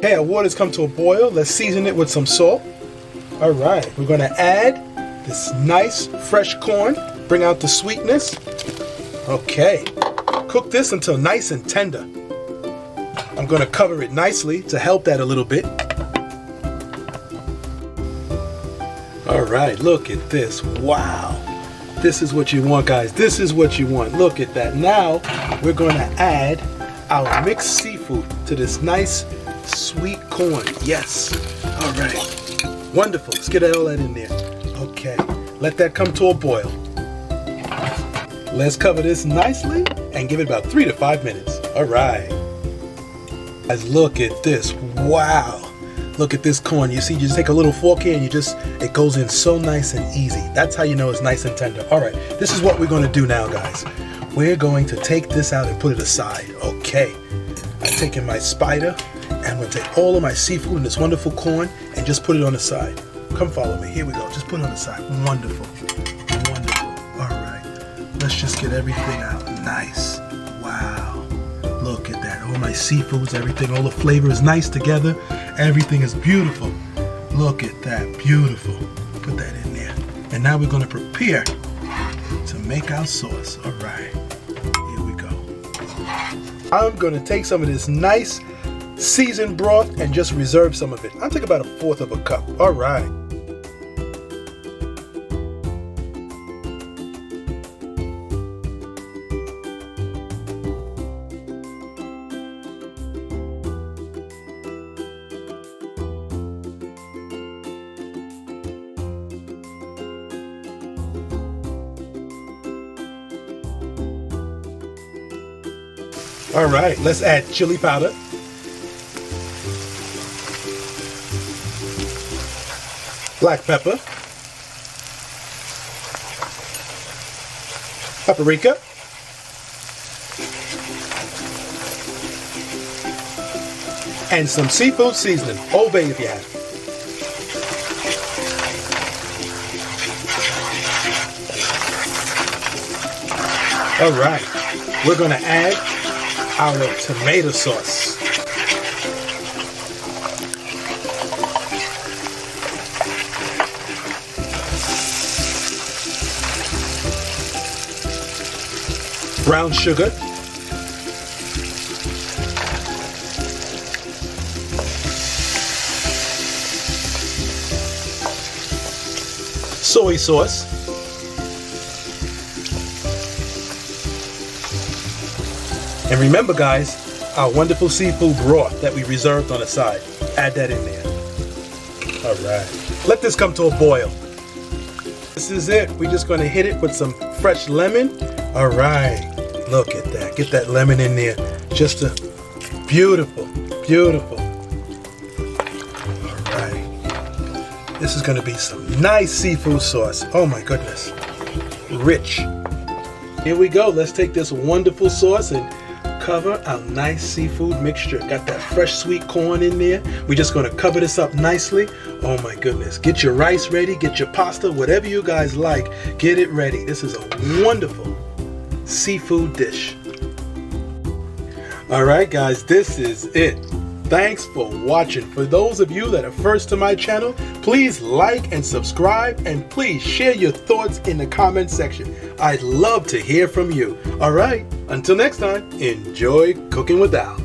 Okay, our water's come to a boil. Let's season it with some salt. All right, we're gonna add this nice fresh corn. Bring out the sweetness. Okay, cook this until nice and tender. I'm gonna cover it nicely to help that a little bit. All right, look at this. Wow. This is what you want, guys. This is what you want. Look at that. Now, we're going to add our mixed seafood to this nice, sweet corn. Yes. All right. Wonderful. Let's get all that in there. Okay. Let that come to a boil. Let's cover this nicely and give it about 3 to 5 minutes. All right. Guys, look at this. Wow. Look at this corn. You see, you just take a little fork here and it goes in so nice and easy. That's how you know it's nice and tender. All right, this is what we're going to do now, guys. We're going to take this out and put it aside. Okay, I've taken my spider and I'm going to take all of my seafood and this wonderful corn and just put it on the side. Come follow me. Here we go. Just put it on the side. Wonderful. Wonderful. All right, let's just get everything out. Nice. Wow. Look at that. All my seafoods, everything, all the flavor is nice together. Everything is beautiful. Look at that. Beautiful. Put that in there. And now we're going to prepare to make our sauce. All right. Here we go. I'm going to take some of this nice seasoned broth and just reserve some of it. I'll take about 1/4 of a cup. All right. All right, let's add chili powder. Black pepper. Paprika. And some seafood seasoning. Old Bay if you have. All right, we're gonna add our tomato sauce. Brown sugar. Soy sauce. And remember, guys, our wonderful seafood broth that we reserved on the side. Add that in there. All right. Let this come to a boil. This is it. We're just going to hit it with some fresh lemon. All right. Look at that. Get that lemon in there. Just a beautiful, beautiful. All right. This is going to be some nice seafood sauce. Oh, my goodness. Rich. Here we go. Let's take this wonderful sauce and cover our nice seafood mixture. Got that fresh sweet corn in there. We're just going to cover this up nicely. Oh my goodness. Get your rice ready, get your pasta, whatever you guys like, get it ready. This is a wonderful seafood dish. All right, guys, this is it. Thanks for watching. For those of you that are first to my channel, please like and subscribe, and please share your thoughts in the comment section. I'd love to hear from you. All right, until next time, enjoy cooking with Al.